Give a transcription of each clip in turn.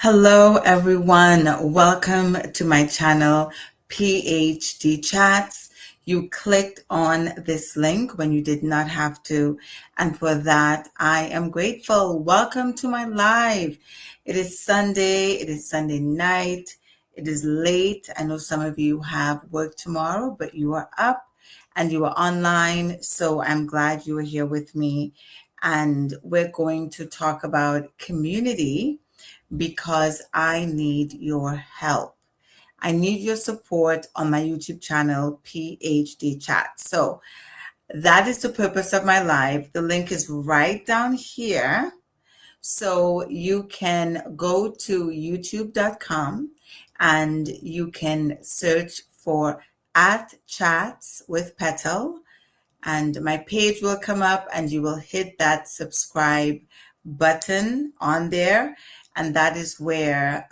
Hello, everyone. Welcome to my channel, PhD Chats. You clicked on this link when you did not have to, and for that, I am grateful. Welcome to my live. It is Sunday. It is Sunday night. It is late. I know some of you have work tomorrow, but you are up and you are online. So I'm glad you are here with me. And we're going to talk about community because I need your help. I need your support on my YouTube channel, PhD Chat. So that is the purpose of my live. The link is right down here. So you can go to youtube.com and you can search for at chats with Petal, and my page will come up and you will hit that subscribe button on there, and that is where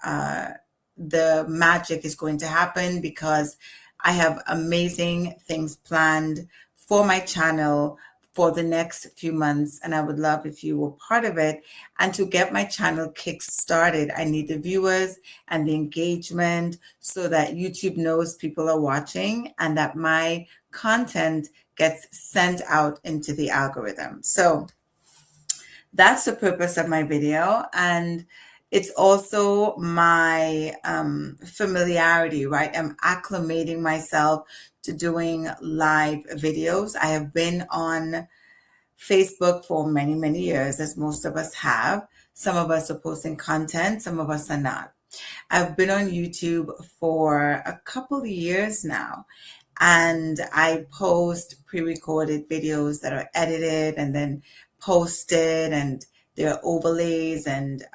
the magic is going to happen, because I have amazing things planned for my channel for the next few months, and I would love if you were part of it. And to get my channel kick started, I need the viewers and the engagement so that YouTube knows people are watching and that my content gets sent out into the algorithm. So that's the purpose of my video. And it's also my familiarity, right? I'm acclimating myself to doing live videos. I have been on Facebook for many, many years, as most of us have. Some of us are posting content, some of us are not. I've been on YouTube for a couple of years now, and I post pre-recorded videos that are edited and then posted, and there are overlays, and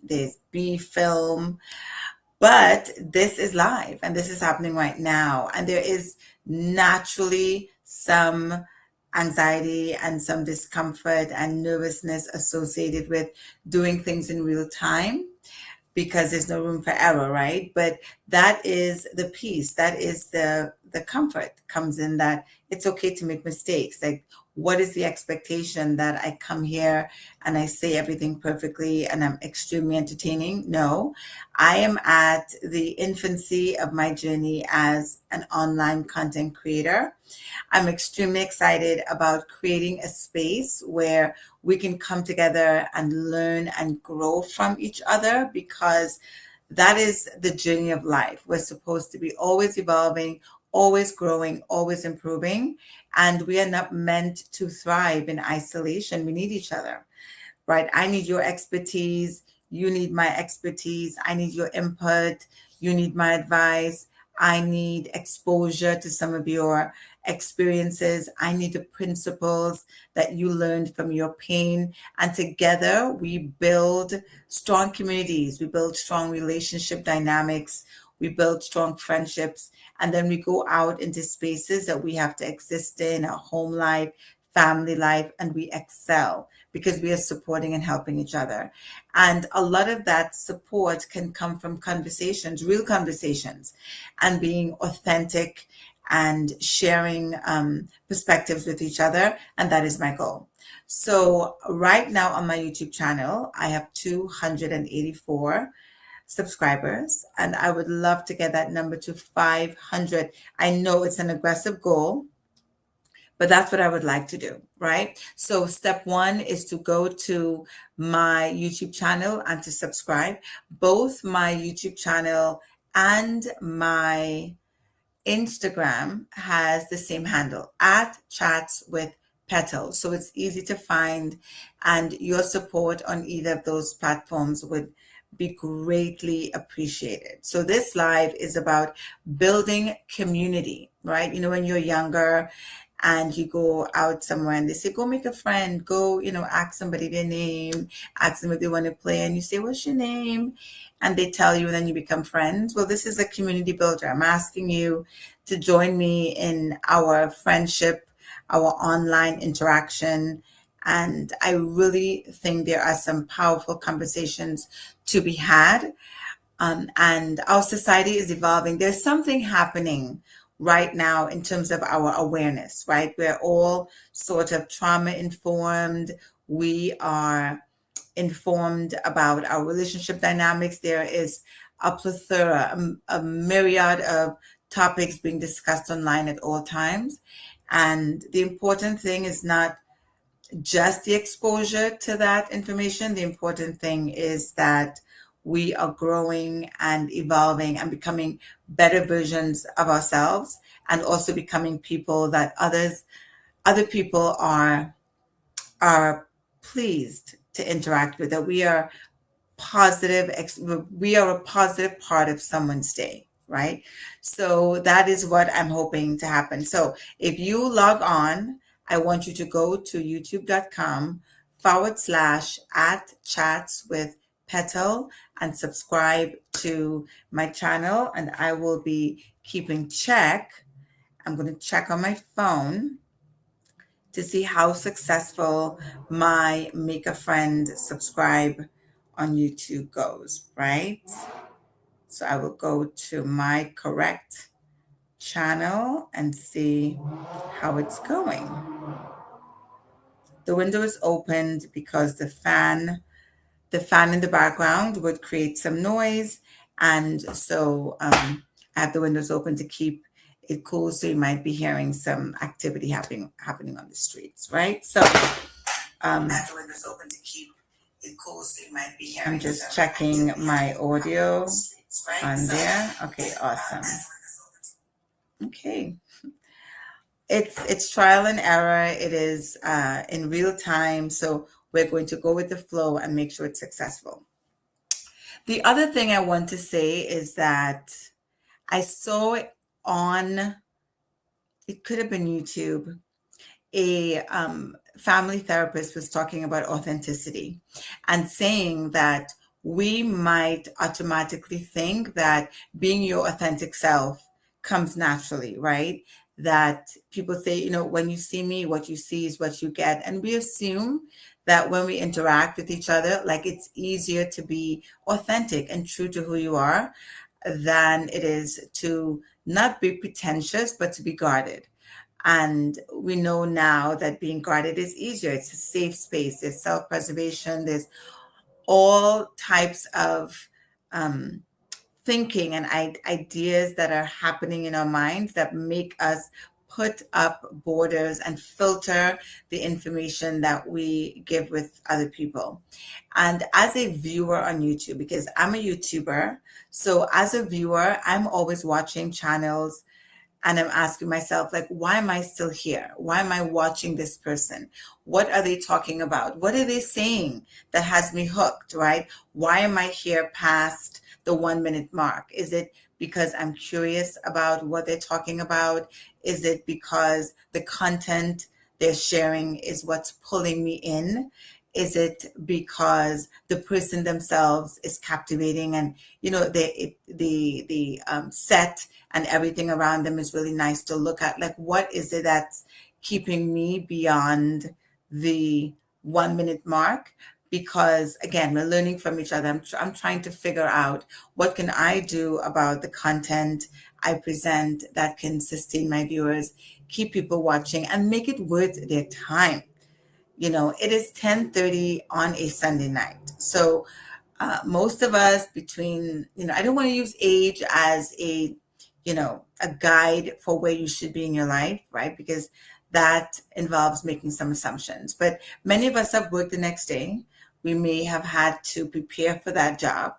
there's B film. But this is live and this is happening right now. And there is naturally some anxiety and some discomfort and nervousness associated with doing things in real time, because there's no room for error, right? But that is the peace, that is the comfort comes in that it's okay to make mistakes. Like, what is the expectation that I come here and I say everything perfectly and I'm extremely entertaining? No, I am at the infancy of my journey as an online content creator. I'm extremely excited about creating a space where we can come together and learn and grow from each other, because that is the journey of life. We're supposed to be always evolving, always growing, always improving, and we are not meant to thrive in isolation. We need each other, right? I need your expertise. You need my expertise. I need your input. You need my advice. I need exposure to some of your experiences. I need the principles that you learned from your pain. And together we build strong communities. We build strong relationship dynamics. We build strong friendships. And then we go out into spaces that we have to exist in, our home life, family life, and we excel because we are supporting and helping each other. And a lot of that support can come from conversations, real conversations, and being authentic and sharing perspectives with each other. And that is my goal. So right now on my YouTube channel, I have 284 subscribers, and I would love to get that number to 500. I know it's an aggressive goal, but that's what I would like to do, right? So step one is to go to my YouTube channel and to subscribe. Both my YouTube channel and my Instagram has the same handle, at chats with Petal. So it's easy to find, and your support on either of those platforms would be greatly appreciated. So this live is about building community, right? You know, when you're younger and you go out somewhere and they say, go make a friend, go, ask somebody their name, ask them if they want to play, and you say, what's your name? And they tell you, and then you become friends. Well, this is a community builder. I'm asking you to join me in our friendship, our online interaction. And I really think there are some powerful conversations to be had. And our society is evolving. There's something happening right now in terms of our awareness, right? We're all sort of trauma informed. We are informed about our relationship dynamics. There is a plethora, a myriad of topics being discussed online at all times. And the important thing is not just the exposure to that information. The important thing is that we are growing and evolving and becoming better versions of ourselves, and also becoming people that other people are pleased to interact with, that we are a positive part of someone's day, right? So that is what I'm hoping to happen. So if you log on, I want you to go to youtube.com/at chats with Petal and subscribe to my channel, and I will be keeping check. I'm going to check on my phone to see how successful my make a friend subscribe on YouTube goes, right? So I will go to my correct channel and see how it's going. The window is opened because the fan in the background would create some noise. And so I have the windows open to keep it cool. So you might be hearing some activity happening on the streets, right? So I have the windows open to keep it cool. So you might be hearing. I'm just checking my audio on there. Okay, awesome. Okay. It's trial and error. It is in real time. So we're going to go with the flow and make sure it's successful. The other thing I want to say is that I saw it on, it could have been YouTube, a family therapist was talking about authenticity and saying that we might automatically think that being your authentic self comes naturally, right? That people say, you know, when you see me, what you see is what you get. And we assume that when we interact with each other, like it's easier to be authentic and true to who you are than it is to not be pretentious, but to be guarded. And we know now that being guarded is easier. It's a safe space. There's self-preservation. There's all types of thinking and ideas that are happening in our minds that make us put up borders and filter the information that we give with other people. And as a viewer on YouTube, because I'm a YouTuber, so as a viewer, I'm always watching channels and I'm asking myself, like, why am I still here? Why am I watching this person? What are they talking about? What are they saying that has me hooked, right? Why am I here past the 1 minute mark? Is it because I'm curious about what they're talking about? Is it because the content they're sharing is what's pulling me in? Is it because the person themselves is captivating and the set and everything around them is really nice to look at? Like, what is it that's keeping me beyond the 1 minute mark? Because again, we're learning from each other. I'm trying to figure out what can I do about the content I present that can sustain my viewers, keep people watching, and make it worth their time. It is 10:30 on a Sunday night. So most of us between, I don't want to use age as a guide for where you should be in your life, right? Because that involves making some assumptions. But many of us have worked the next day. We may have had to prepare for that job.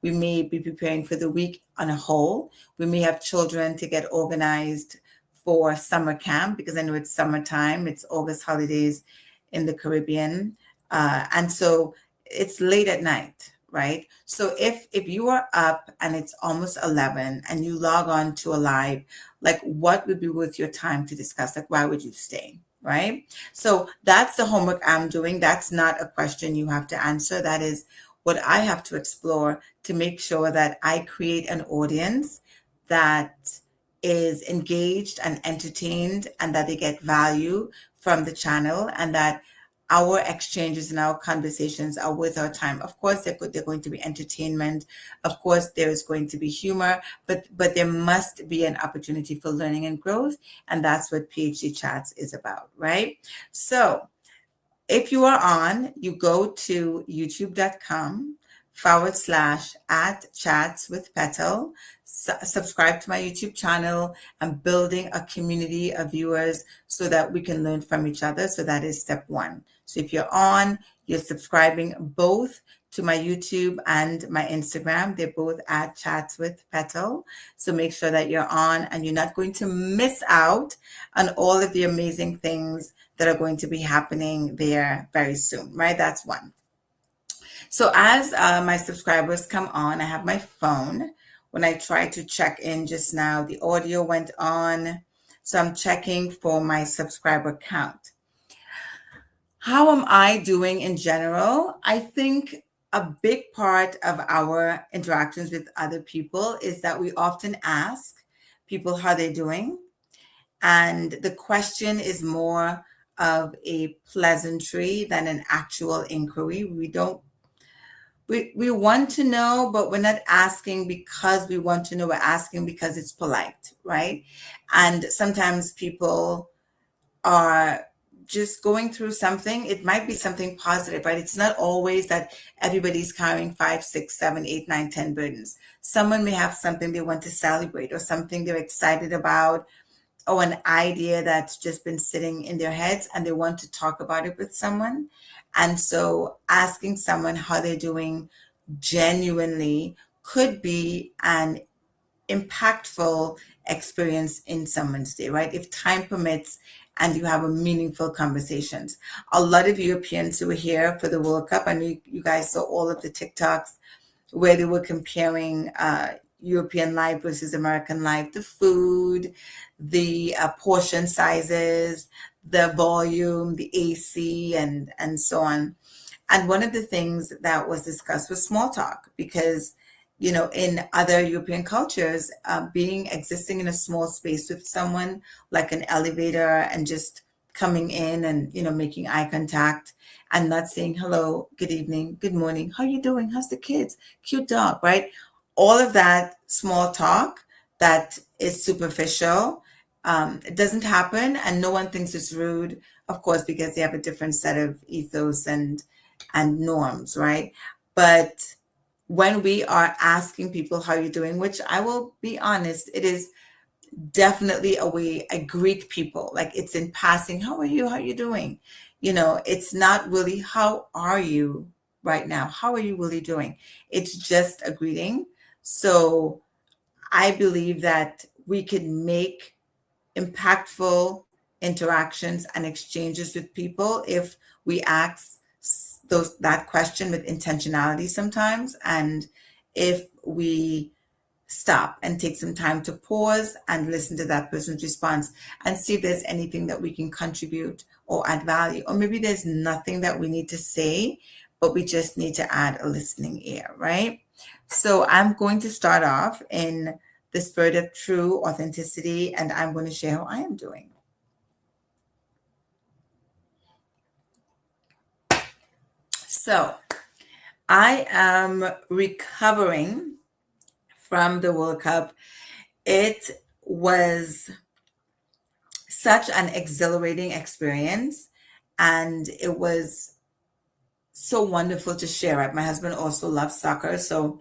We may be preparing for the week on a whole. We may have children to get organized for summer camp because I know it's summertime, it's August holidays in the Caribbean. And so it's late at night, right? So if you are up and it's almost 11 and you log on to a live, like what would be worth your time to discuss? Like, why would you stay? Right? So that's the homework I'm doing. That's not a question you have to answer. That is what I have to explore to make sure that I create an audience that is engaged and entertained and that they get value from the channel and that our exchanges and our conversations are worth our time. Of course, they're going to be entertainment. Of course, there is going to be humor, but there must be an opportunity for learning and growth. And that's what PhD Chats is about, right? So If you are on, you go to youtube.com/ at chats with Petal. Subscribe to my YouTube channel. I'm building a community of viewers so that we can learn from each other. So that is step one. So if you're on, you're subscribing both to my YouTube and my Instagram. They're both at chats with Petal. So make sure that you're on and you're not going to miss out on all of the amazing things that are going to be happening there very soon, right? That's one. So as my subscribers come on, I have my phone. When I tried to check in just now, the audio went on. So I'm checking for my subscriber count. How am I doing in general? I think a big part of our interactions with other people is that we often ask people how they're doing. And the question is more of a pleasantry than an actual inquiry. We want to know, but we're not asking because we want to know. We're asking because it's polite, right? And sometimes people are just going through something. It might be something positive, right? It's not always that everybody's carrying 5, 6, 7, 8, 9, 10 burdens. Someone may have something they want to celebrate or something they're excited about or an idea that's just been sitting in their heads and they want to talk about it with someone. And so asking someone how they're doing genuinely could be an impactful experience in someone's day, right? If time permits and you have a meaningful conversations. A lot of Europeans who were here for the World Cup, I know you guys saw all of the TikToks where they were comparing European life versus American life, the food, the portion sizes, the volume, the AC, and so on. And one of the things that was discussed was small talk because, you know, in other European cultures, being existing in a small space with someone like an elevator and just coming in and, you know, making eye contact and not saying hello, good evening, good morning, how you doing? How's the kids? Cute dog, right? All of that small talk that is superficial, it doesn't happen and no one thinks it's rude, of course, because they have a different set of ethos and norms, right? But when we are asking people how you're doing, which I will be honest, it is definitely a way I greet people. Like it's in passing, how are you? How are you doing? You know, it's not really how are you right now? How are you really doing? It's just a greeting. So I believe that we can make impactful interactions and exchanges with people if we ask that question with intentionality sometimes, and if we stop and take some time to pause and listen to that person's response and see if there's anything that we can contribute or add value, or maybe there's nothing that we need to say but we just need to add a listening ear, right? So I'm going to start off in the spirit of true authenticity, and I'm going to share how I am doing. So I am recovering from the World Cup. It was such an exhilarating experience, and it was so wonderful to share it. My husband also loves soccer, so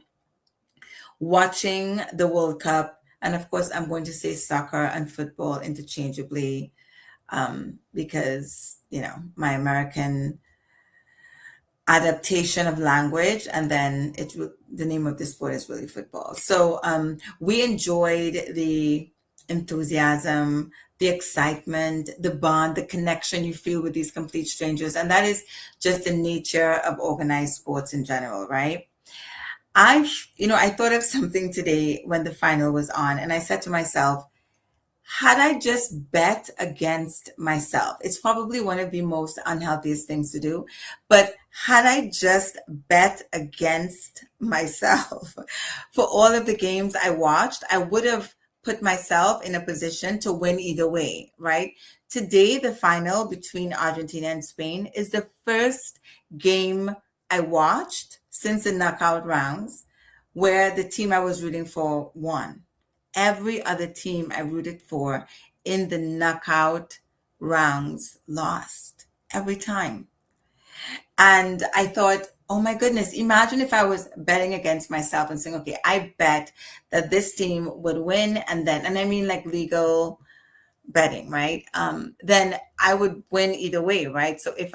watching the World Cup, and of course, I'm going to say soccer and football interchangeably because, you know, my American adaptation of language, and then the name of the sport is really football. So we enjoyed the enthusiasm, the excitement, the bond, the connection you feel with these complete strangers, and that is just the nature of organized sports in general, right? I thought of something today when the final was on, and I said to myself, had I just bet against myself, it's probably one of the most unhealthiest things to do, but had I just bet against myself for all of the games I watched, I would have put myself in a position to win either way, right? Today, the final between Argentina and Spain is the first game I watched since the knockout rounds where the team I was rooting for won. Every other team I rooted for in the knockout rounds lost every time. And I thought, oh my goodness, imagine if I was betting against myself and saying, okay, I bet that this team would win. And I mean like legal betting, right? Then I would win either way, right? So if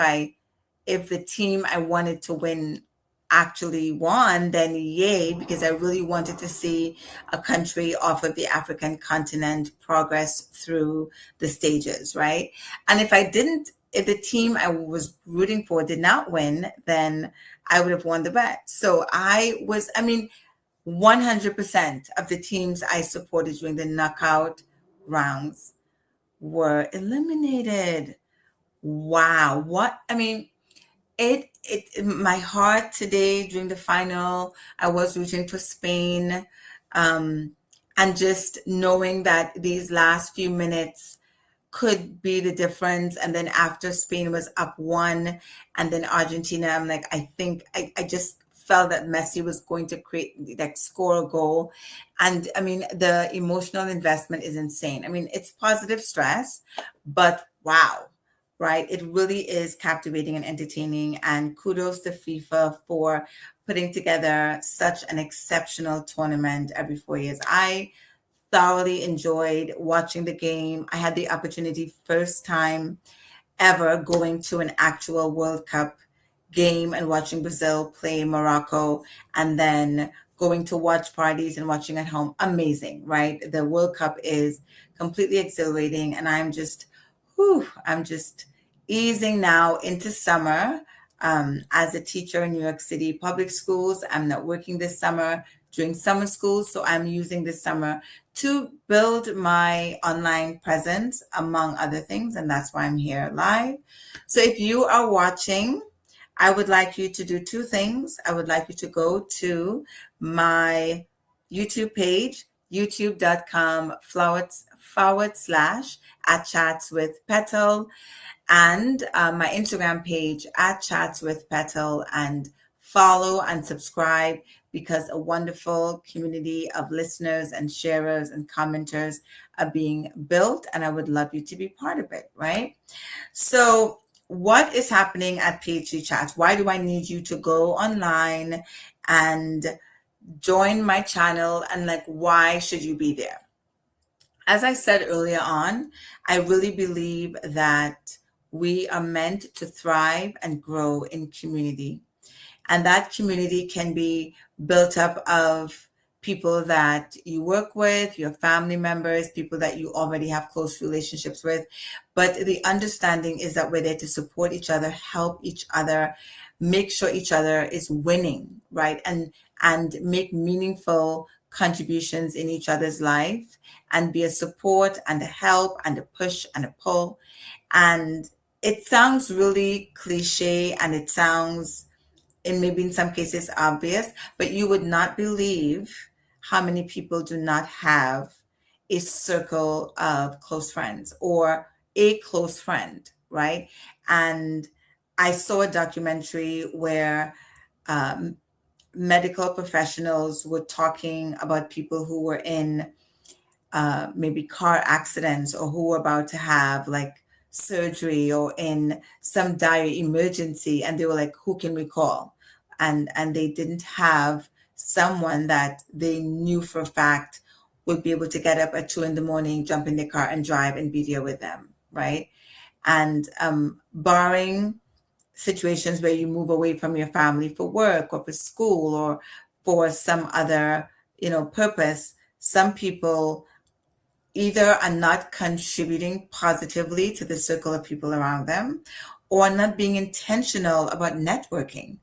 the team I wanted to win actually won, then yay, because I really wanted to see a country off of the African continent progress through the stages, right? And if the team I was rooting for did not win, then I would have won the bet. So I mean, 100% of the teams I supported during the knockout rounds were eliminated. Wow. I mean, my heart today during the final, I was rooting for Spain. Um, and just knowing that these last few minutes could be the difference. And then after Spain was up one, and then Argentina, I'm like, I just felt that Messi was going to like score a goal. And I mean, the emotional investment is insane. I mean, it's positive stress, but wow, right? It really is captivating and entertaining. And kudos to FIFA for putting together such an exceptional tournament every 4 years. I thoroughly enjoyed watching the game. I had the opportunity, first time ever, going to an actual World Cup game and watching Brazil play Morocco, and then going to watch parties and watching at home. Amazing, right? The World Cup is completely exhilarating, and I'm just easing now into summer. As a teacher in New York City public schools, I'm not working this summer during summer school, so I'm using this summer to build my online presence, among other things, and that's why I'm here live. So if you are watching, I would like you to do two things. I would like you to go to my YouTube page, youtube.com// at Chats with Petal, and my Instagram page at Chats with Petal, and follow and subscribe, because a wonderful community of listeners and sharers and commenters are being built, and I would love you to be part of it, right? So, what is happening at PhD Chats? Why do I need you to go online and join my channel, and like, why should you be there? As I said earlier on, I really believe that we are meant to thrive and grow in community. And that community can be built up of people that you work with, your family members, people that you already have close relationships with. But the understanding is that we're there to support each other, help each other, make sure each other is winning, right? And make meaningful contributions in each other's life, and be a support and a help and a push and a pull. And it sounds really cliche, and it sounds, and maybe in some cases obvious, but you would not believe how many people do not have a circle of close friends, or a close friend, right? And I saw a documentary where um, medical professionals were talking about people who were in maybe car accidents, or who were about to have like surgery, or in some dire emergency, and they were like, who can we call? And they didn't have someone that they knew for a fact would be able to get up at 2 in the morning, jump in their car and drive and be there with them, right? And barring situations where you move away from your family for work or for school or for some other, purpose, some people either are not contributing positively to the circle of people around them, or not being intentional about networking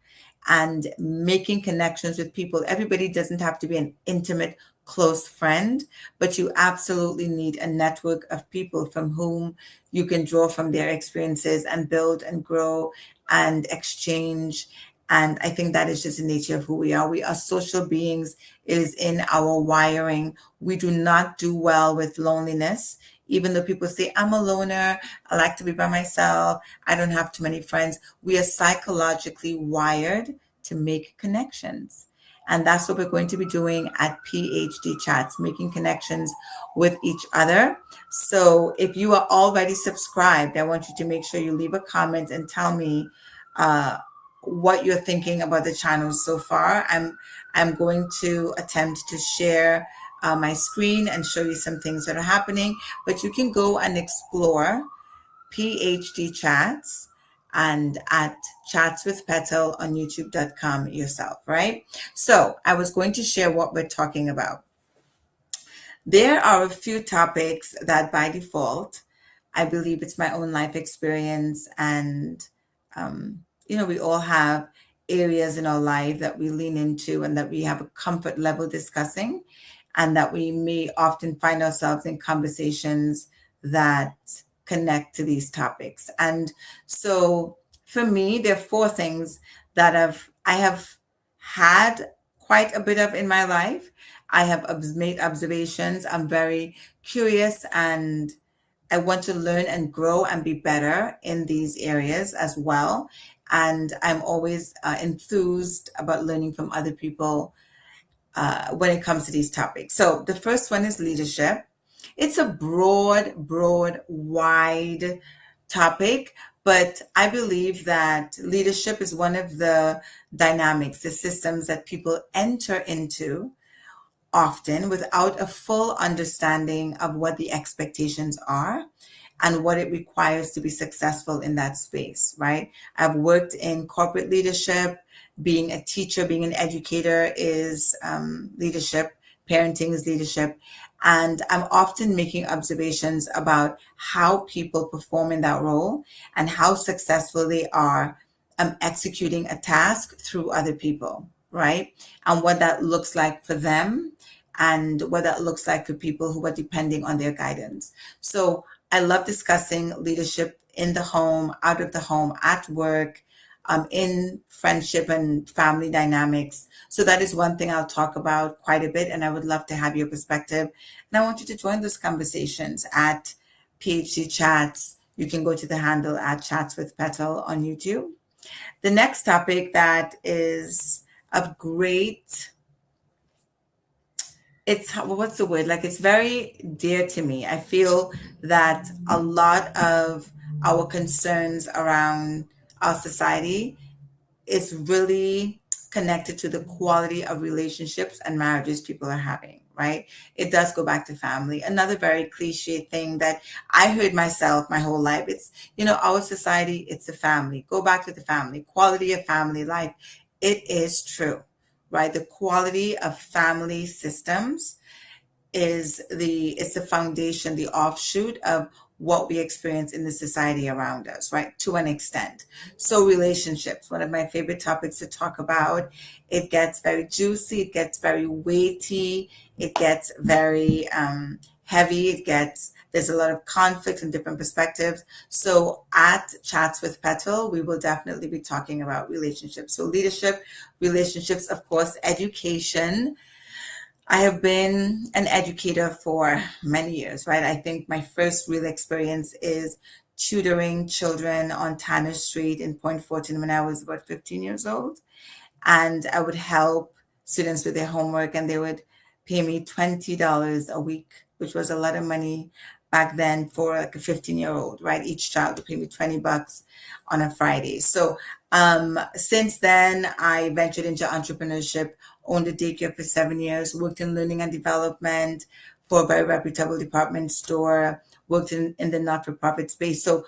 and making connections with people. Everybody doesn't have to be an intimate, close friend, but you absolutely need a network of people from whom you can draw from their experiences and build and grow and exchange. And I think that is just the nature of who we are. We are social beings. It is in our wiring. We do not do well with loneliness. Even though people say, I'm a loner, I like to be by myself, I don't have too many friends. We are psychologically wired to make connections. And that's what we're going to be doing at PhD Chats, making connections with each other. So if you are already subscribed, I want you to make sure you leave a comment and tell me uh, what you're thinking about the channel so far. I'm going to attempt to share my screen and show you some things that are happening, but you can go and explore PhD Chats and at Chats with Petal on youtube.com yourself, right? So I was going to share what we're talking about. There are a few topics that by default, I believe it's my own life experience, and we all have areas in our life that we lean into and that we have a comfort level discussing, and that we may often find ourselves in conversations that connect to these topics. And so for me, there are four things that I have had quite a bit of in my life. I have made observations. I'm very curious and I want to learn and grow and be better in these areas as well. And I'm always enthused about learning from other people when it comes to these topics. So the first one is leadership. It's a broad, wide topic, but I believe that leadership is one of the dynamics, the systems that people enter into often without a full understanding of what the expectations are and what it requires to be successful in that space, right? I've worked in corporate leadership. Being a teacher, being an educator is leadership. Parenting is leadership. And I'm often making observations about how people perform in that role and how successful they are executing a task through other people, right? And what that looks like for them and what that looks like for people who are depending on their guidance. So I love discussing leadership in the home, out of the home, at work, in friendship and family dynamics. So that is one thing I'll talk about quite a bit, and I would love to have your perspective. And I want you to join those conversations at PhD Chats. You can go to the handle at Chats with Petal on YouTube. The next topic that is of great, it's what's the word, like it's very dear to me. I feel that a lot of our concerns around our society is really connected to the quality of relationships and marriages people are having, right? It does go back to family. Another very cliche thing that I heard myself my whole life, it's, our society, it's a family. Go back to the family, quality of family life. It is true, right? The quality of family systems it's the foundation, the offshoot of what we experience in the society around us, right? To an extent. So relationships, one of my favorite topics to talk about. It gets very juicy, it gets very weighty, it gets very heavy, there's a lot of conflict and different perspectives. So at Chats with Petal, we will definitely be talking about relationships. So leadership, relationships, of course, education. I have been an educator for many years, right? I think my first real experience is tutoring children on Tanner Street in Point Fortin when I was about 15 years old. And I would help students with their homework, and they would pay me $20 a week, which was a lot of money back then for like a 15-year-old, right? Each child would pay me $20 on a Friday. So since then, I ventured into entrepreneurship, owned a daycare for 7 years, worked in learning and development for a very reputable department store, worked in the not-for-profit space. So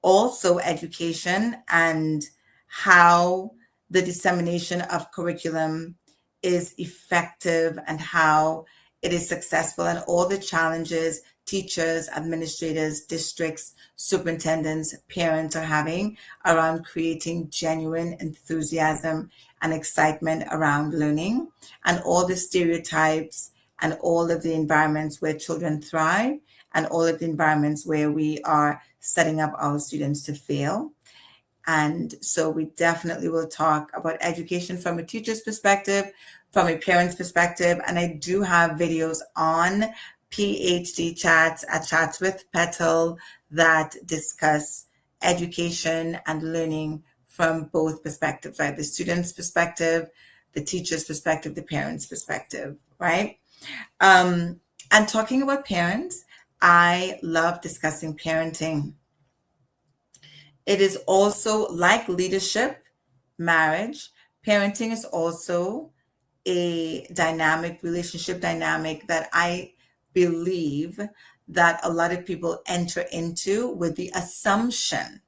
also education and how the dissemination of curriculum is effective and how it is successful, and all the challenges teachers, administrators, districts, superintendents, parents are having around creating genuine enthusiasm and excitement around learning, and all the stereotypes and all of the environments where children thrive and all of the environments where we are setting up our students to fail. And so we definitely will talk about education from a teacher's perspective, from a parent's perspective. And I do have videos on PhD Chats at Chats with Petal that discuss education and learning from both perspectives, right? The student's perspective, the teacher's perspective, the parent's perspective, right? And talking about parents, I love discussing parenting. It is also like leadership, marriage, parenting is also a dynamic relationship dynamic that I believe that a lot of people enter into with the assumption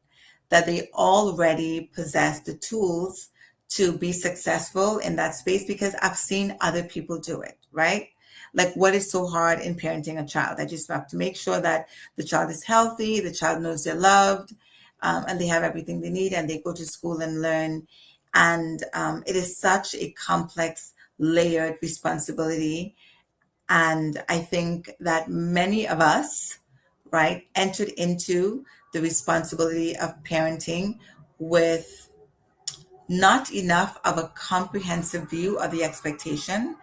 that they already possess the tools to be successful in that space because I've seen other people do it, right? Like, what is so hard in parenting a child? I just have to make sure that the child is healthy, the child knows they're loved, and they have everything they need, and they go to school and learn. And it is such a complex, layered responsibility. And I think that many of us, right, entered into the responsibility of parenting with not enough of a comprehensive view of the expectation.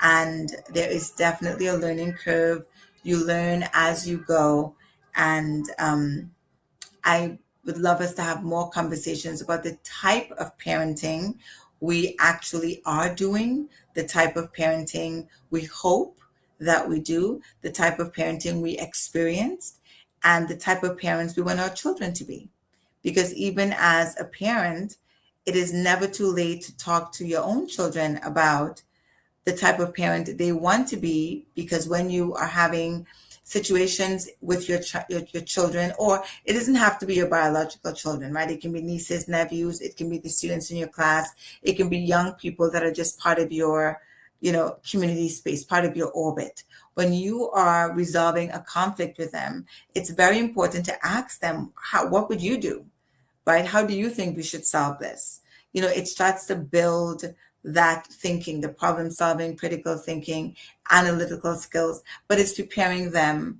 And there is definitely a learning curve. You learn as you go. And I would love us to have more conversations about the type of parenting we actually are doing, the type of parenting we hope that we do, the type of parenting we experienced, and the type of parents we want our children to be. Because even as a parent, it is never too late to talk to your own children about the type of parent they want to be, because when you are having situations with your children, or it doesn't have to be your biological children, right? It can be nieces, nephews, it can be the students in your class, it can be young people that are just part of your community space, part of your orbit. When you are resolving a conflict with them, it's very important to ask them, what would you do, right? How do you think we should solve this? It starts to build that thinking, the problem solving, critical thinking, analytical skills, but it's preparing them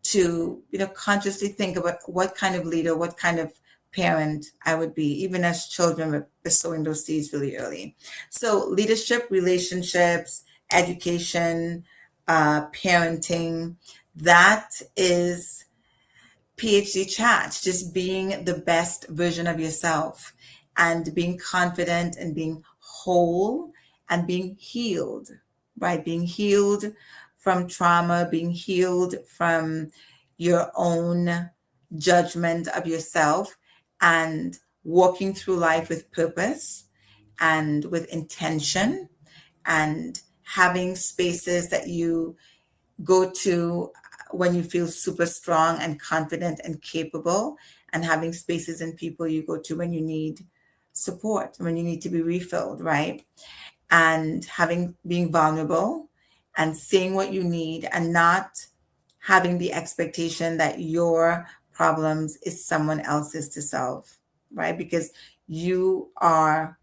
to, consciously think about what kind of leader, what kind of parent I would be, even as children. We're sowing those seeds really early. So leadership, relationships, education, parenting, that is PhD Chat, just being the best version of yourself and being confident and being whole and being healed, right? Being healed from trauma, being healed from your own judgment of yourself, and walking through life with purpose and with intention, and having spaces that you go to when you feel super strong and confident and capable, and having spaces and people you go to when you need support, when you need to be refilled, right? And being vulnerable and saying what you need, and not having the expectation that your problems is someone else's to solve, right? Because you are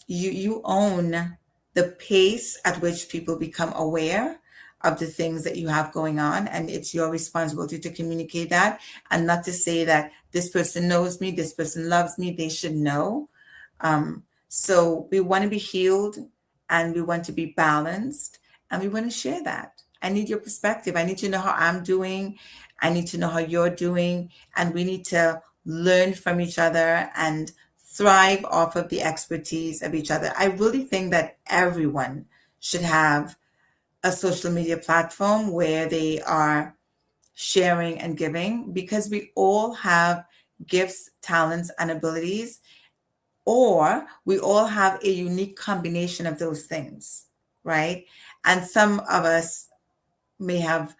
you own the pace at which people become aware of the things that you have going on, and it's your responsibility to communicate that, and not to say that this person knows me, this person loves me, they should know. So we want to be healed, and we want to be balanced, and we want to share that. I need your perspective. I need to know how I'm doing. I need to know how you're doing, and we need to learn from each other and thrive off of the expertise of each other. I really think that everyone should have a social media platform where they are sharing and giving, because we all have gifts, talents, and abilities, or we all have a unique combination of those things, right? And some of us may have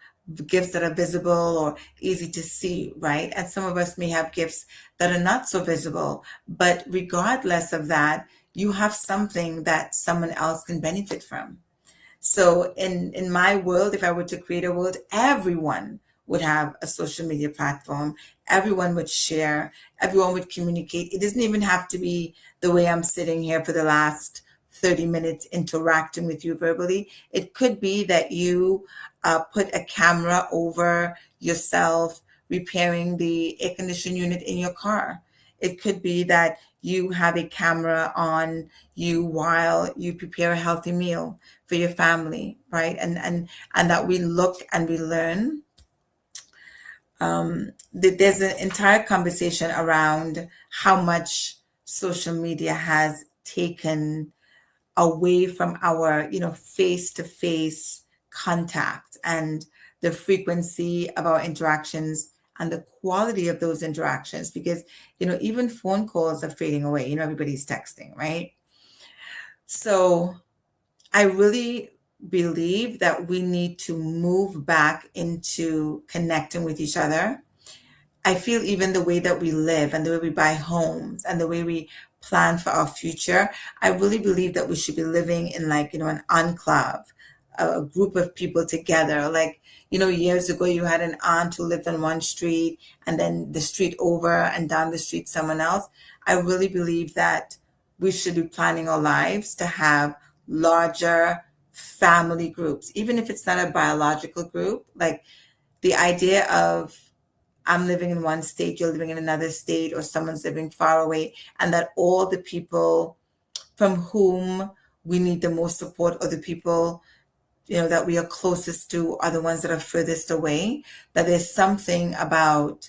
gifts that are visible or easy to see, right? And some of us may have gifts that are not so visible. But regardless of that, you have something that someone else can benefit from. So in my world, if I were to create a world, everyone would have a social media platform. Everyone would share. Everyone would communicate. It doesn't even have to be the way I'm sitting here for the last 30 minutes interacting with you verbally. It could be that you put a camera over yourself repairing the air conditioning unit in your car. It could be that you have a camera on you while you prepare a healthy meal for your family, right? And that we look and we learn. There's an entire conversation around how much social media has taken away from our, face-to-face contact and the frequency of our interactions and the quality of those interactions, because even phone calls are fading away. Everybody's texting, right? So I really believe that we need to move back into connecting with each other. I feel even the way that we live and the way we buy homes and the way we plan for our future, I really believe that we should be living in, like, an enclave, a group of people together. Like, years ago you had an aunt who lived on one street and then the street over and down the street someone else. I really believe that we should be planning our lives to have larger family groups, even if it's not a biological group. Like, the idea of I'm living in one state, you're living in another state, or someone's living far away, and that all the people from whom we need the most support, or the people, that we are closest to, are the ones that are furthest away. That there's something about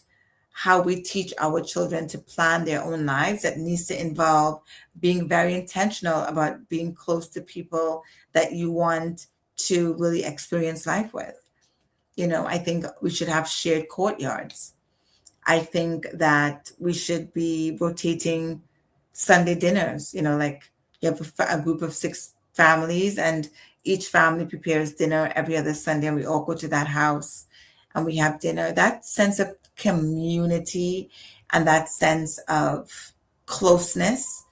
how we teach our children to plan their own lives that needs to involve being very intentional about being close to people that you want to really experience life with. I think we should have shared courtyards. I think that we should be rotating Sunday dinners, like you have a group of six families, and each family prepares dinner every other Sunday, and we all go to that house and we have dinner. That sense of community and that sense of closeness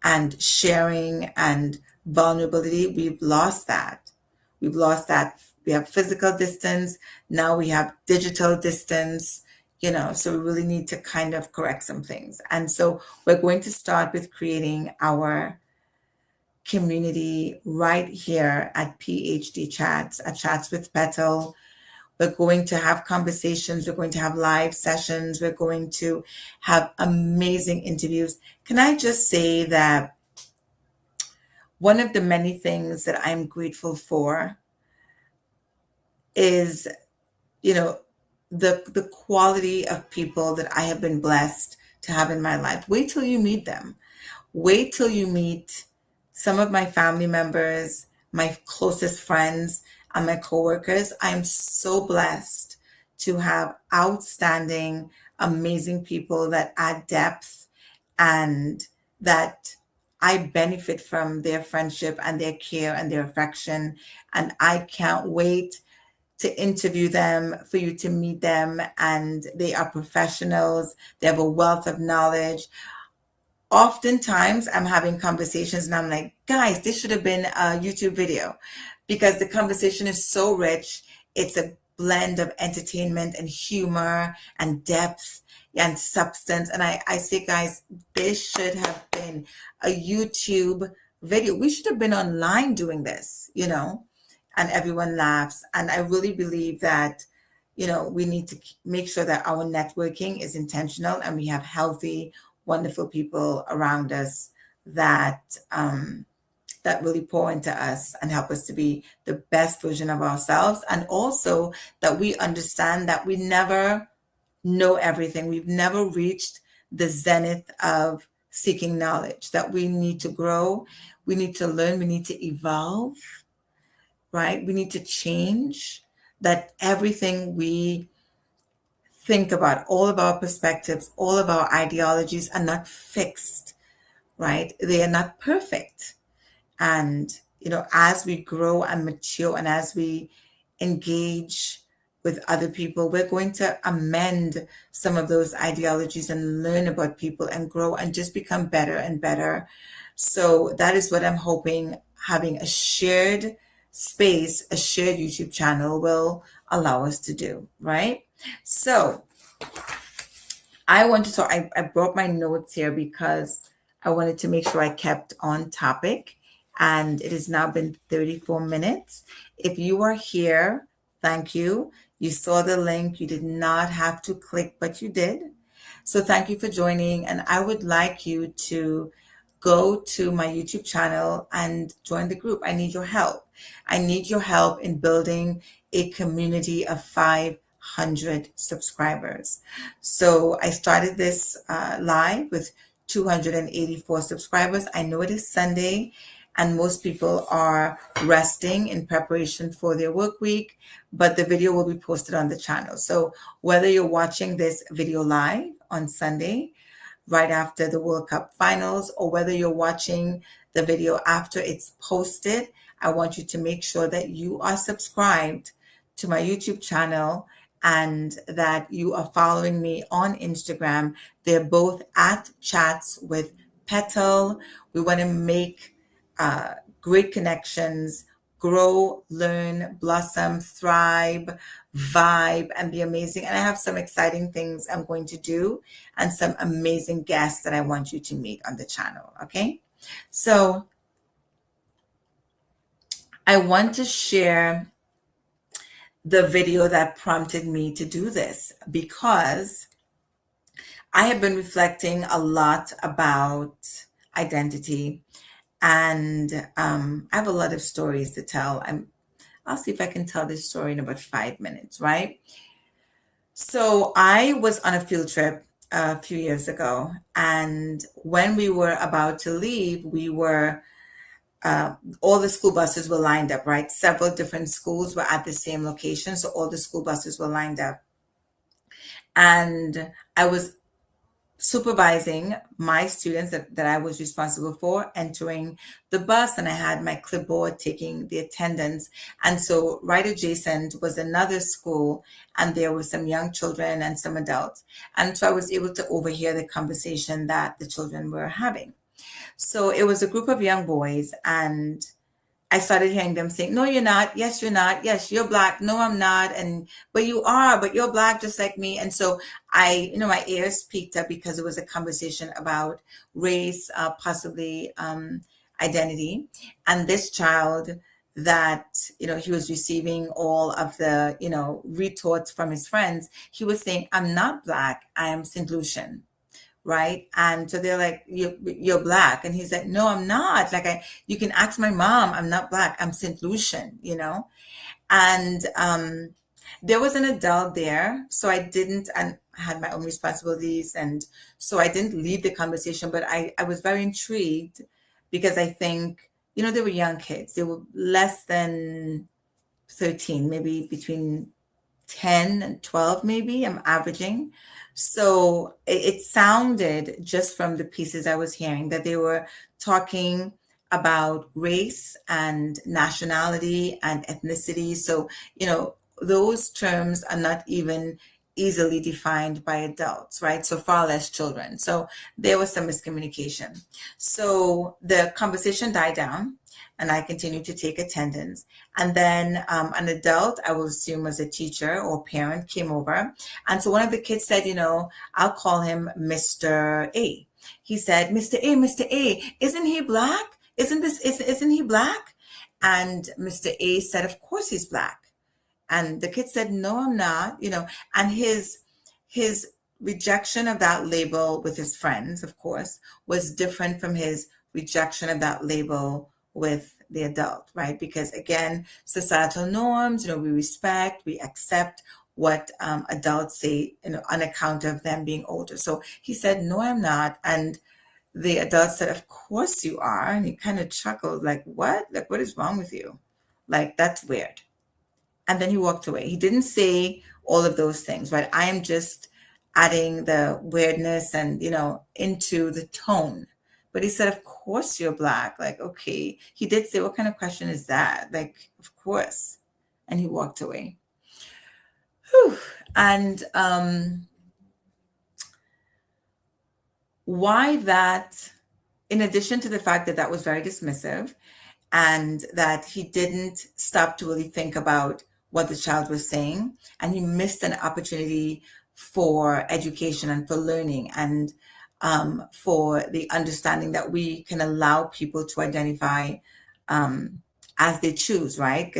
and sharing and vulnerability, we've lost that. We've lost that. We have physical distance. Now we have digital distance, so we really need to kind of correct some things. And so we're going to start with creating our community right here at PhD Chats, at Chats with Petal. We're going to have conversations. We're going to have live sessions. We're going to have amazing interviews. Can I just say that one of the many things that I'm grateful for is, you know, the quality of people that I have been blessed to have in my life. Wait till you meet them. Wait till you meet some of my family members, my closest friends, and my coworkers. I'm so blessed to have outstanding, amazing people that add depth, and that I benefit from their friendship and their care and their affection. And I can't wait to interview them, for you to meet them. And they are professionals, they have a wealth of knowledge. Oftentimes I'm having conversations and I'm like, guys, this should have been a YouTube video, because the conversation is so rich. It's a blend of entertainment and humor and depth and substance. And I say, guys, this should have been a YouTube video. We should have been online doing this, and everyone laughs. And I really believe that, we need to make sure that our networking is intentional and we have healthy, wonderful people around us that that really pour into us and help us to be the best version of ourselves. And also that we understand that we never know everything. We've never reached the zenith of seeking knowledge, that we need to grow, we need to learn, we need to evolve, right? We need to change, that everything we think about, all of our perspectives, all of our ideologies are not fixed, right? They are not perfect. And, as we grow and mature and as we engage with other people, we're going to amend some of those ideologies and learn about people and grow and just become better and better. So that is what I'm hoping having a shared space, a shared YouTube channel will allow us to do, right? So I brought my notes here because I wanted to make sure I kept on topic, and it has now been 34 minutes. If you are here, thank you. You saw the link. You did not have to click, but you did. So thank you for joining. And I would like you to go to my YouTube channel and join the group. I need your help. I need your help in building a community of 500 subscribers. So I started this live with 284 subscribers. I know it is Sunday, and most people are resting in preparation for their work week, but the video will be posted on the channel. So whether you're watching this video live on Sunday, right after the World Cup finals, or whether you're watching the video after it's posted, I want you to make sure that you are subscribed to my YouTube channel and that you are following me on Instagram. They're both at Chats with Petal. We want to make great connections, grow, learn, blossom, thrive, vibe, and be amazing. And I have some exciting things I'm going to do and some amazing guests that I want you to meet on the channel. Okay. So I want to share the video that prompted me to do this because I have been reflecting a lot about identity, and I have a lot of stories to tell. I'll see if I can tell this story in about 5 minutes, right? So I was on a field trip a few years ago, and when we were about to leave, all the school buses were lined up, right? Several different schools were at the same location, so all the school buses were lined up. And I was supervising my students that I was responsible for entering the bus, and I had my clipboard taking the attendance. And so right adjacent was another school, and there were some young children and some adults. And so I was able to overhear the conversation that the children were having. So it was a group of young boys, and I started hearing them saying, "No, you're not. Yes, you're not. Yes, you're black. No, I'm not. And but you are. But you're black, just like me." And so my ears peaked up because it was a conversation about race, possibly identity, and this child that he was receiving all of the retorts from his friends. He was saying, "I'm not black. I am St. Lucian." Right. And so they're like, you're black. And he's like, "No, I'm not. Like, you can ask my mom. I'm not black. I'm St. Lucian, And there was an adult there. So and I had my own responsibilities. And so I didn't leave the conversation, but I was very intrigued because I think, they were young kids. They were less than 13, maybe between 10 and 12, maybe I'm averaging. So it sounded just from the pieces I was hearing that they were talking about race and nationality and ethnicity. So, those terms are not even easily defined by adults, right? So far less children. So there was some miscommunication. So the conversation died down, and I continued to take attendance. And then an adult, I will assume was a teacher or parent, came over. And so one of the kids said, "I'll call him Mr. A." He said, Mr. A, isn't he black? Isn't he black?" And Mr. A said, "Of course he's black." And the kid said, "No, I'm not," and his rejection of that label with his friends, of course, was different from his rejection of that label with the adult, right? Because again, societal norms, we respect, we accept what adults say, on account of them being older. So he said, "No, I'm not." And the adult said, "Of course you are." And he kind of chuckled, like, "What? Like, what is wrong with you? Like, that's weird." And then he walked away. He didn't say all of those things, right? I am just adding the weirdness and, into the tone. But he said, "Of course you're black." Like, okay. He did say, "What kind of question is that?" Like, "Of course." And he walked away. Whew. And why that, in addition to the fact that that was very dismissive and that he didn't stop to really think about what the child was saying, and he missed an opportunity for education and for learning and for the understanding that we can allow people to identify as they choose, right?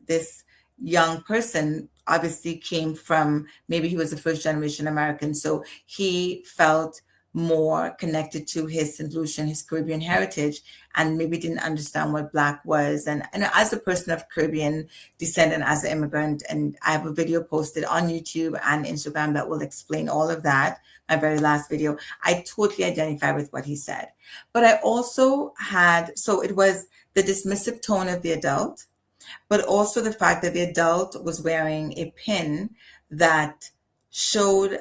This young person obviously came from, maybe he was a first generation American, so he felt more connected to his St. Lucian, his Caribbean heritage, and maybe didn't understand what Black was. And as a person of Caribbean descent and as an immigrant, and I have a video posted on YouTube and Instagram that will explain all of that, my very last video, I totally identify with what he said. But I also had, so it was the dismissive tone of the adult, but also the fact that the adult was wearing a pin that showed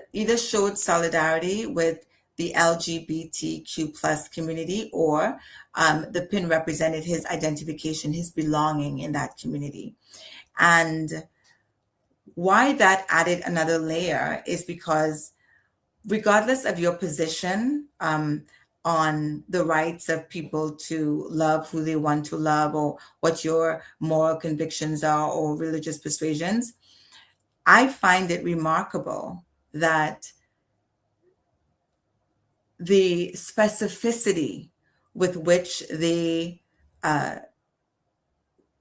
solidarity with the LGBTQ plus community, or the pin represented his identification, his belonging in that community. And why that added another layer is because regardless of your position on the rights of people to love who they want to love, or what your moral convictions are or religious persuasions, I find it remarkable that the specificity with which they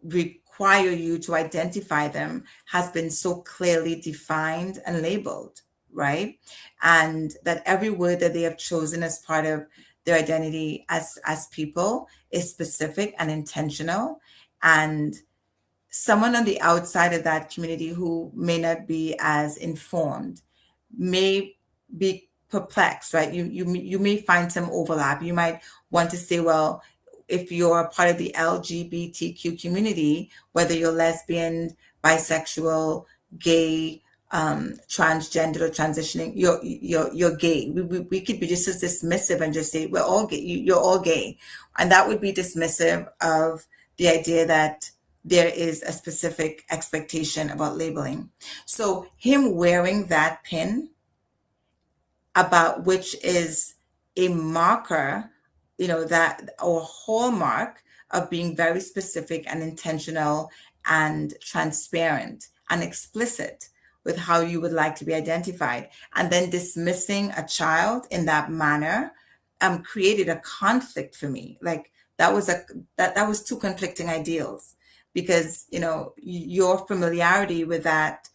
require you to identify them has been so clearly defined and labeled, right? And that every word that they have chosen as part of their identity as people is specific and intentional. And someone on the outside of that community who may not be as informed may be perplexed, right? You may find some overlap. You might want to say, well, if you're a part of the LGBTQ community, whether you're lesbian, bisexual, gay, transgender, or transitioning, you're gay. We could be just as dismissive and just say we're all gay. You're all gay, and that would be dismissive of the idea that there is a specific expectation about labeling. So him wearing that pin, about which is a marker, that, or hallmark of being very specific and intentional and transparent and explicit with how you would like to be identified, and then dismissing a child in that manner, created a conflict for me. Like that was two conflicting ideals, because your familiarity with that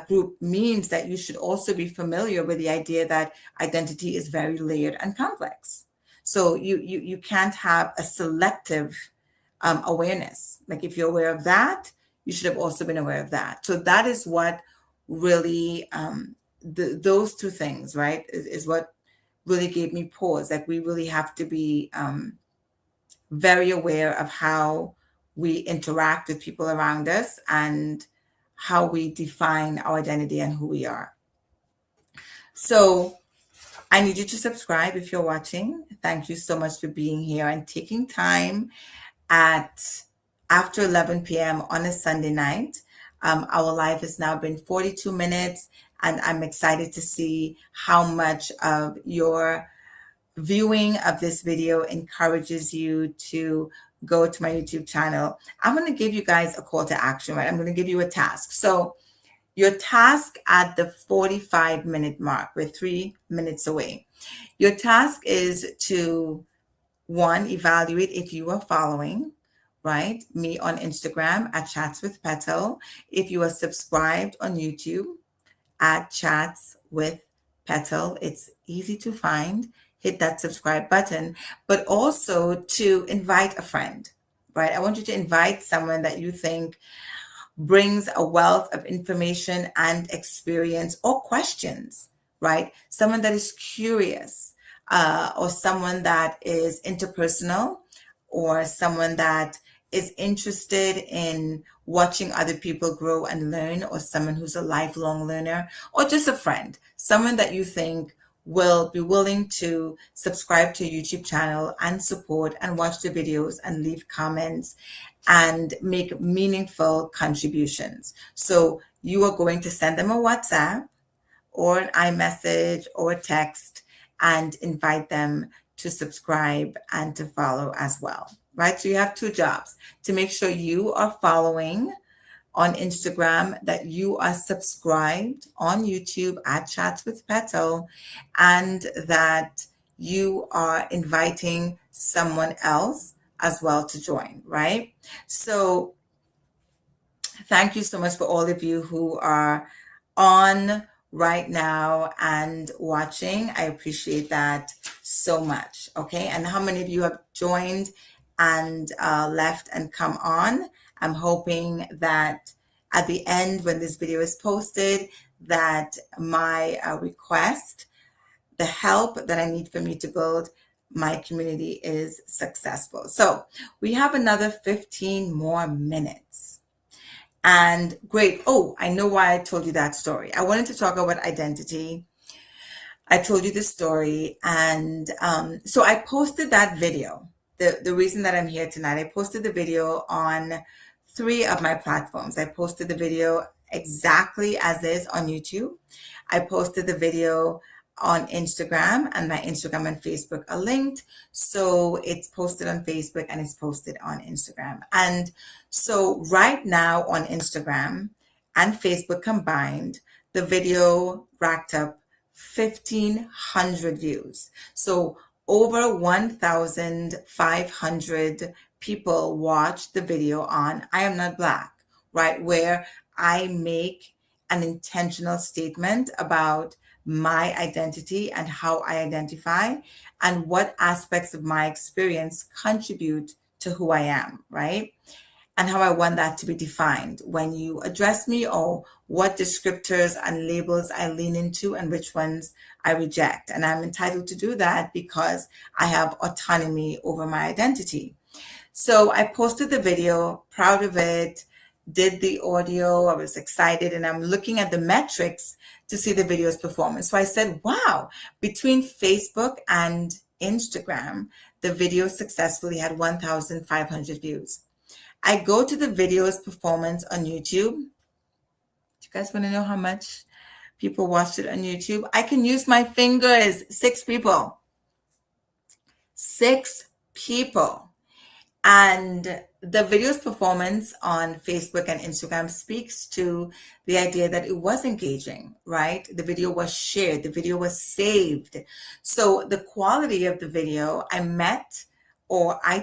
group means that you should also be familiar with the idea that identity is very layered and complex. So you can't have a selective awareness. Like if you're aware of that, you should have also been aware of that. So that is what really those two things, right, is what really gave me pause. Like we really have to be very aware of how we interact with people around us and how we define our identity and who we are. So I need you to subscribe if you're watching. Thank you so much for being here and taking time at after 11 p.m. on a Sunday night. Our live has now been 42 minutes, and I'm excited to see how much of your viewing of this video encourages you to go to my YouTube channel. I'm going to give you guys a call to action, right? I'm going to give you a task. So your task at the 45-minute mark, we're 3 minutes away. Your task is to, one, evaluate if you are following, right, me on Instagram at Chats with Petal. If you are subscribed on YouTube at Chats with Petal, it's easy to find. Hit that subscribe button, but also to invite a friend, right? I want you to invite someone that you think brings a wealth of information and experience or questions, right? Someone that is curious, or someone that is interpersonal, or someone that is interested in watching other people grow and learn, or someone who's a lifelong learner, or just a friend, someone that you think will be willing to subscribe to a YouTube channel and support and watch the videos and leave comments and make meaningful contributions. So you are going to send them a WhatsApp or an iMessage or a text and invite them to subscribe and to follow as well, right? So you have two jobs: to make sure you are following on Instagram, that you are subscribed on YouTube at Chats with Petal, and that you are inviting someone else as well to join, right? So thank you so much for all of you who are on right now and watching. I appreciate that so much. Okay. And how many of you have joined and left and come on? I'm hoping that at the end, when this video is posted, that my request, the help that I need for me to build my community is successful. So we have another 15 more minutes. And great. Oh, I know why I told you that story. I wanted to talk about identity. I told you the story. And so I posted that video. The reason that I'm here tonight, I posted the video on 3 of my platforms. I posted the video exactly as is on YouTube. I posted the video on Instagram, and my Instagram and Facebook are linked. So it's posted on Facebook and it's posted on Instagram. And so right now on Instagram and Facebook combined, the video racked up 1,500 views. So over 1,500 people watched the video on I Am Not Black, right? Where I make an intentional statement about my identity and how I identify and what aspects of my experience contribute to who I am, right? And how I want that to be defined when you address me, or what descriptors and labels I lean into and which ones I reject. And I'm entitled to do that because I have autonomy over my identity. So I posted the video, proud of it, did the audio, I was excited, and I'm looking at the metrics to see the video's performance. So I said, wow, between Facebook and Instagram, the video successfully had 1,500 views. I go to the video's performance on YouTube. Do you guys want to know how much people watched it on YouTube? I can use my fingers. 6 people. 6 people. And the video's performance on Facebook and Instagram speaks to the idea that it was engaging, right? The video was shared, the video was saved. So the quality of the video, I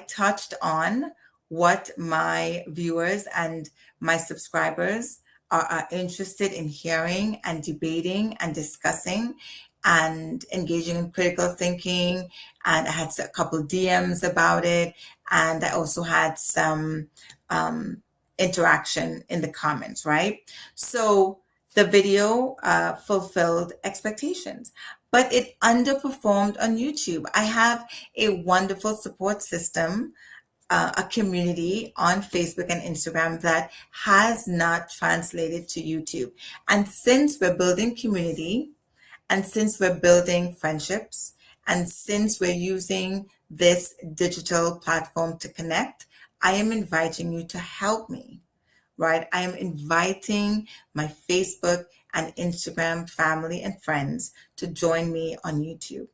touched on what my viewers and my subscribers are interested in hearing and debating and discussing and engaging in critical thinking. And I had a couple DMs about it. And I also had some interaction in the comments, right? So the video fulfilled expectations, but it underperformed on YouTube. I have a wonderful support system, a community on Facebook and Instagram that has not translated to YouTube. And since we're building community, and since we're building friendships, and since we're using this digital platform to connect, I am inviting you to help me, right? I am inviting my Facebook and Instagram family and friends to join me on YouTube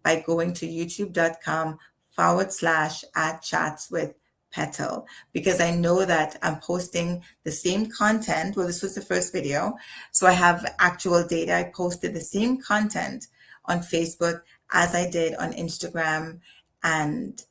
by going to youtube.com/@chats with Petal, because I know that I'm posting the same content. Well, this was the first video, so I have actual data. I posted the same content on Facebook as I did on Instagram, and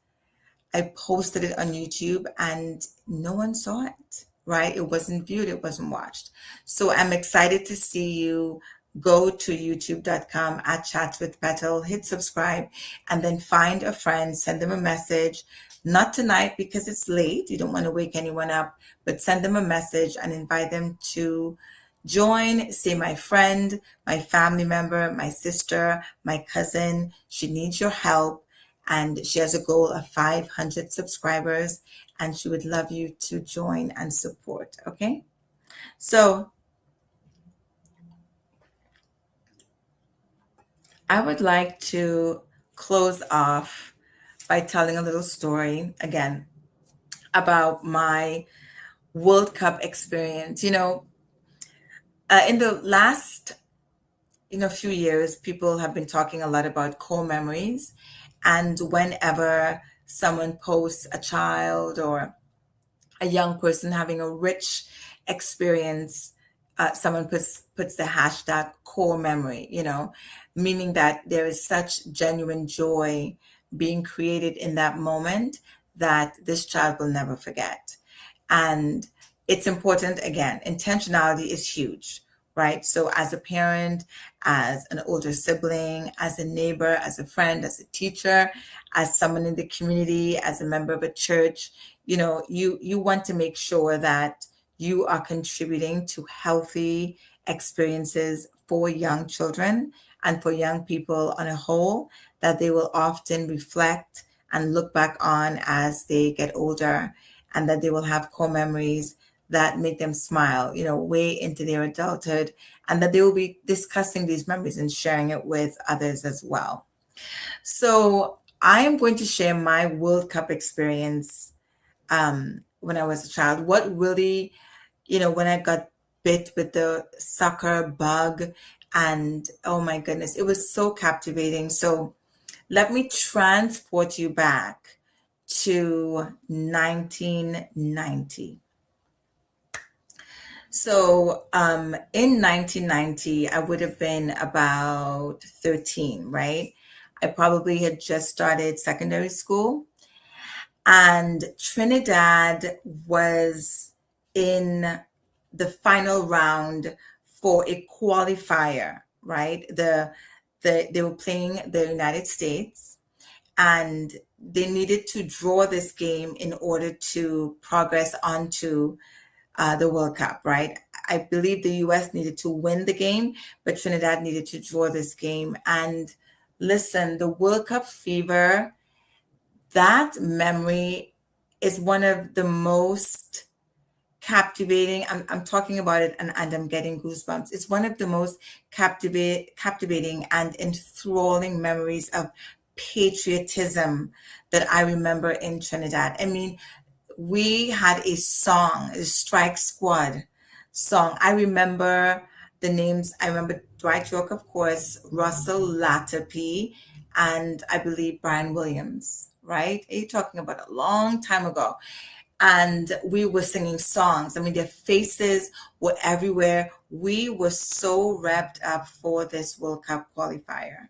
I posted it on YouTube, and no one saw it, right? It wasn't viewed, it wasn't watched. So I'm excited to see you. Go to youtube.com/@chats with Petal, hit subscribe, and then find a friend, send them a message. Not tonight because it's late, you don't want to wake anyone up, but send them a message and invite them to join. Say, my friend, my family member, my sister, my cousin, she needs your help, and she has a goal of 500 subscribers, and she would love you to join and support. Okay, so I would like to close off by telling a little story again about my World Cup experience. In the last few years, people have been talking a lot about core memories, and whenever someone posts a child or a young person having a rich experience, someone puts the hashtag core memory, meaning that there is such genuine joy being created in that moment that this child will never forget. And it's important, again, intentionality is huge, right? So as a parent, as an older sibling, as a neighbor, as a friend, as a teacher, as someone in the community, as a member of a church, you want to make sure that you are contributing to healthy experiences for young children and for young people on a whole, that they will often reflect and look back on as they get older, and that they will have core memories that make them smile, way into their adulthood, and that they will be discussing these memories and sharing it with others as well. So I am going to share my World Cup experience when I was a child. What really, when I got bit with the soccer bug, and oh my goodness, it was so captivating. So let me transport you back to 1990. So in 1990, I would have been about 13, right? I probably had just started secondary school, and Trinidad was in the final round for a qualifier, right? They were playing the United States, and they needed to draw this game in order to progress onto the World Cup, right? I believe the US needed to win the game, but Trinidad needed to draw this game. And listen, the World Cup fever, that memory is one of the most captivating. I'm talking about it, and I'm getting goosebumps. It's one of the most captivating and enthralling memories of patriotism that I remember in Trinidad. I mean, we had a song, a Strike Squad song. I remember the names. I remember Dwight York, of course, Russell Latapy, and I believe Brian Williams, right? Are you talking about a long time ago? And we were singing songs. I mean, their faces were everywhere. We were so revved up for this World Cup qualifier,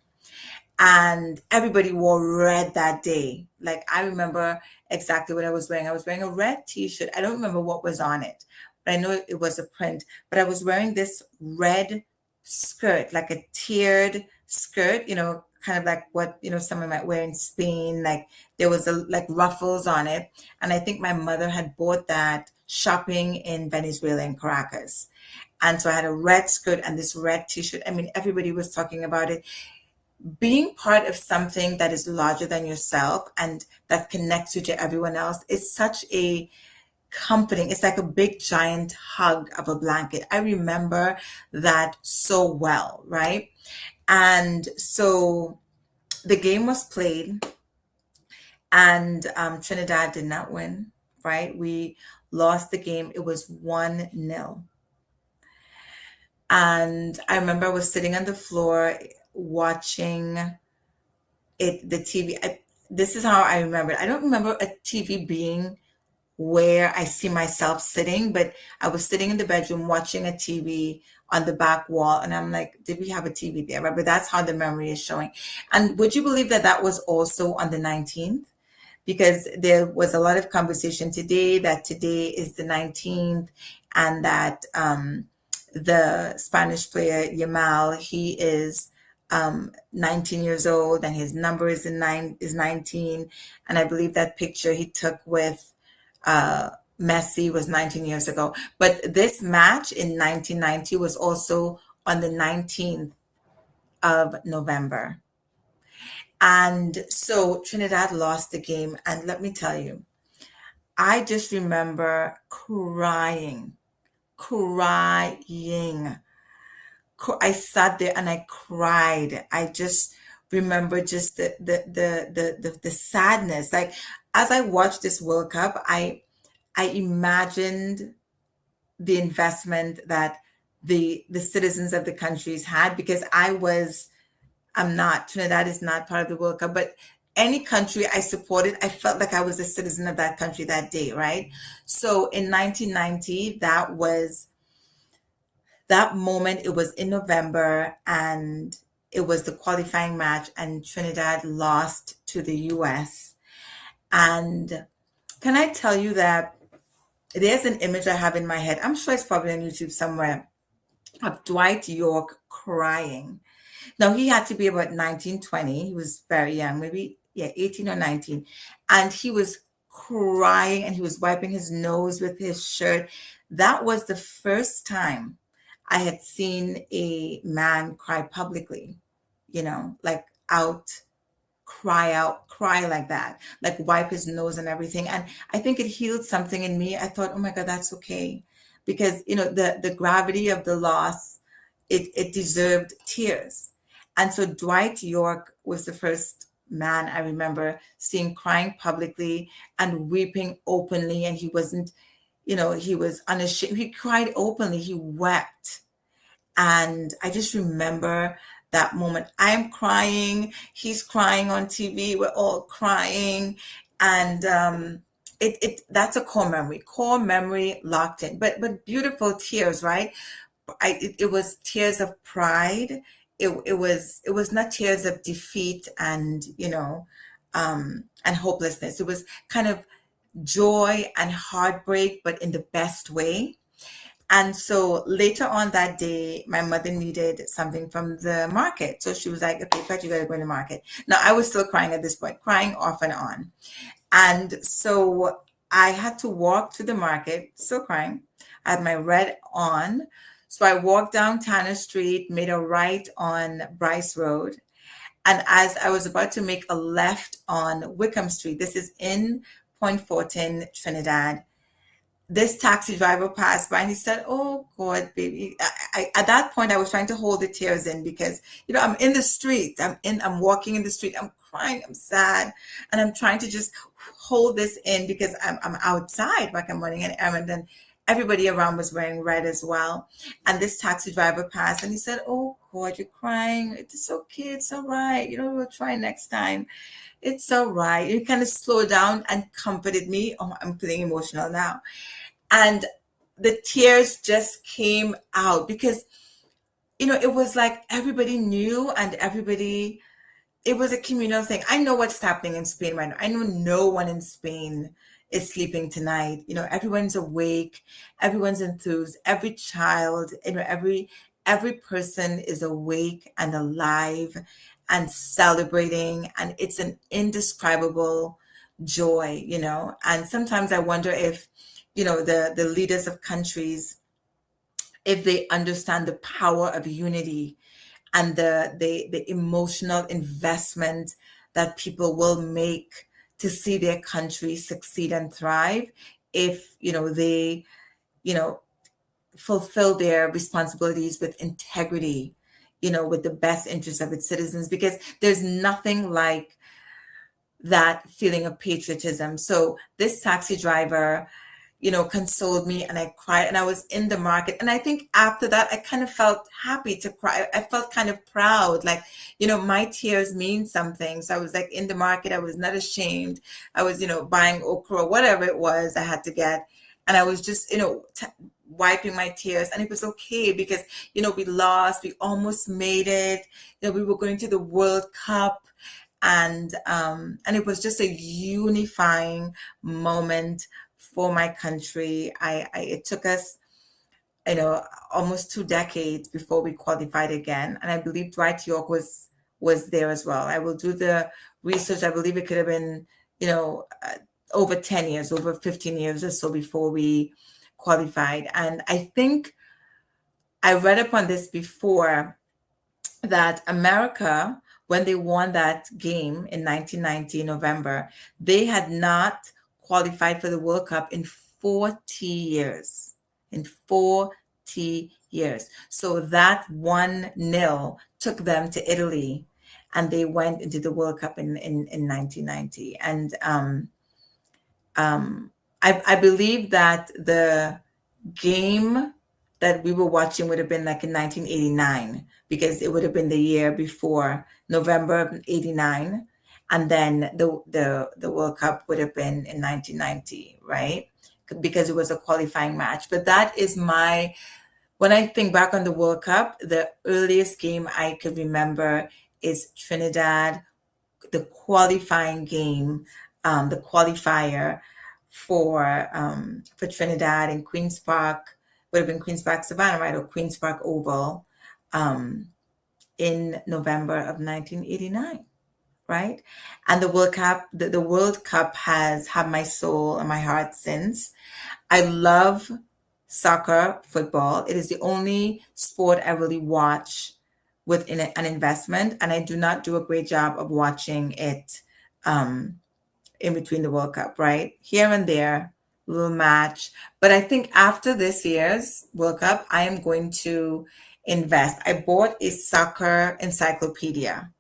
and everybody wore red that day. Like, I remember exactly what I was wearing. I was wearing a red t-shirt. I don't remember what was on it, but I know it was a print. But I was wearing this red skirt, like a tiered skirt, kind of like what, someone might wear in Spain. Like, there was like ruffles on it. And I think my mother had bought that shopping in Venezuela, in Caracas. And so I had a red skirt and this red t-shirt. I mean, everybody was talking about it. Being part of something that is larger than yourself and that connects you to everyone else is such a comforting. It's like a big giant hug of a blanket. I remember that so well, right? And so the game was played, and Trinidad did not win, right? We lost the game. It was 1-0. And I remember I was sitting on the floor watching the TV. This is how I remember it. I don't remember a TV being where I see myself sitting, but I was sitting in the bedroom watching a TV on the back wall, and I'm like, did we have a TV there? Right? But that's how the memory is showing. And would you believe that that was also on the 19th? Because there was a lot of conversation today that today is the 19th, and that the Spanish player Yamal, he is 19 years old, and his number is 19. And I believe that picture he took with Messi was 19 years ago. But this match in 1990 was also on the 19th of November. And so Trinidad lost the game. And let me tell you, I just remember crying. I sat there and I cried. I just remember just the sadness. Like, as I watched this World Cup, I imagined the investment that the citizens of the countries had, because I'm not, Trinidad is not part of the World Cup, but any country I supported, I felt like I was a citizen of that country that day, right? So in 1990, that moment. It was in November, and it was the qualifying match, and Trinidad lost to the US. And can I tell you that there's an image I have in my head. I'm sure it's probably on YouTube somewhere, of Dwight York crying. Now, he had to be about 19, 20. He was very young, maybe, yeah, 18 or 19. And he was crying, and he was wiping his nose with his shirt. That was the first time I had seen a man cry publicly. like cry out, cry like that, like wipe his nose and everything. And I think it healed something in me. I thought, oh my God, that's okay. Because, the gravity of the loss, it deserved tears. And so Dwight York was the first man I remember seeing crying publicly and weeping openly. And he wasn't, he was unashamed. He cried openly. He wept. And I just remember that moment. I'm crying, he's crying on TV, we're all crying. And that's a core memory locked in. But beautiful tears, right? It was tears of pride. It was not tears of defeat and and hopelessness. It was kind of joy and heartbreak, but in the best way. And so later on that day, my mother needed something from the market. So she was like, okay, Pat, you gotta go in the market. Now I was still crying at this point, crying off and on. And so I had to walk to the market, still crying. I had my red on. So I walked down Tanner Street, made a right on Bryce Road. And as I was about to make a left on Wickham Street, this is in Point Fortin, Trinidad, this taxi driver passed by and he said, "Oh God, baby." At that point, I was trying to hold the tears in because, I'm in the street. I'm walking in the street. I'm crying. I'm sad. And I'm trying to just hold this in because I'm outside, like I'm running an errand. And everybody around was wearing red as well. And this taxi driver passed and he said, "Oh God, you're crying. It's okay. It's all right. We'll try next time. It's all right." He kind of slowed down and comforted me. Oh, I'm feeling emotional now. And the tears just came out because, it was like everybody knew and everybody, it was a communal thing. I know what's happening in Spain right now. I know no one in Spain is sleeping tonight. Everyone's awake, everyone's enthused, every child, every person is awake and alive and celebrating, and it's an indescribable joy. And sometimes I wonder if, the leaders of countries, if they understand the power of unity and the emotional investment that people will make to see their country succeed and thrive, if they you know fulfill their responsibilities with integrity, with the best interests of its citizens, because there's nothing like that feeling of patriotism. So this taxi driver, consoled me, and I cried, and I was in the market. And I think after that, I kind of felt happy to cry. I felt kind of proud, like, my tears mean something. So I was like in the market. I was not ashamed. I was, buying okra, whatever it was I had to get. And I was just, wiping my tears, and it was okay because, we lost, we almost made it. We were going to the World Cup, and it was just a unifying moment for my country. It took us, almost 2 decades before we qualified again, and I believe Dwight York was there as well. I will do the research. I believe it could have been, over 10 years, over 15 years or so before we qualified. And I think I read upon this before, that America, when they won that game in 1990 November, they had not qualified for the World Cup in 40 years. In 40 years. So that 1-0 took them to Italy, and they went into the World Cup in 1990. And I believe that the game that we were watching would have been like in 1989, because it would have been the year before, November of '89, and then the World Cup would have been in 1990, right? Because it was a qualifying match. But that is when I think back on the World Cup, the earliest game I could remember is Trinidad, the qualifying game, the qualifier for Trinidad in Queens Park, would have been Queens Park Savannah, right, or Queens Park Oval, in November of 1989, right? And the World Cup has had my soul and my heart since. I love soccer, football. It is the only sport I really watch with an investment, and I do not do a great job of watching it in between the World Cup, right? Here and there, little match. But I think after this year's World Cup, I am going to invest. I bought a soccer encyclopedia,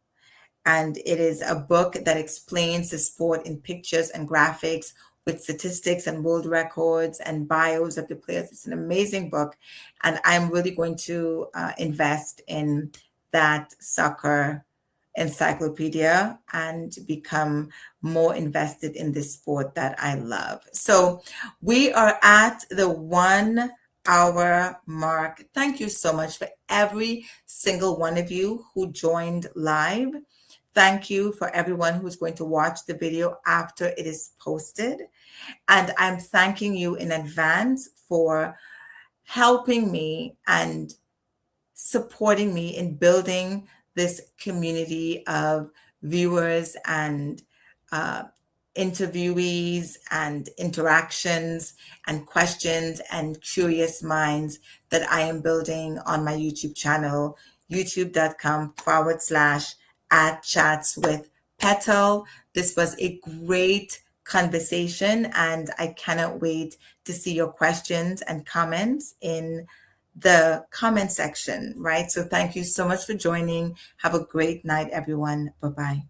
and it is a book that explains the sport in pictures and graphics with statistics and world records and bios of the players. It's an amazing book, and I'm really going to invest in that soccer encyclopedia and become more invested in this sport that I love. So we are at the 1 hour mark. Thank you so much for every single one of you who joined live. Thank you for everyone who's going to watch the video after it is posted. And I'm thanking you in advance for helping me and supporting me in building this community of viewers and uh, interviewees and interactions and questions and curious minds that I am building on my YouTube channel, youtube.com/ at chats with Petal. This was a great conversation, and I cannot wait to see your questions and comments in the comment section, right? So thank you so much for joining. Have a great night, everyone. Bye bye.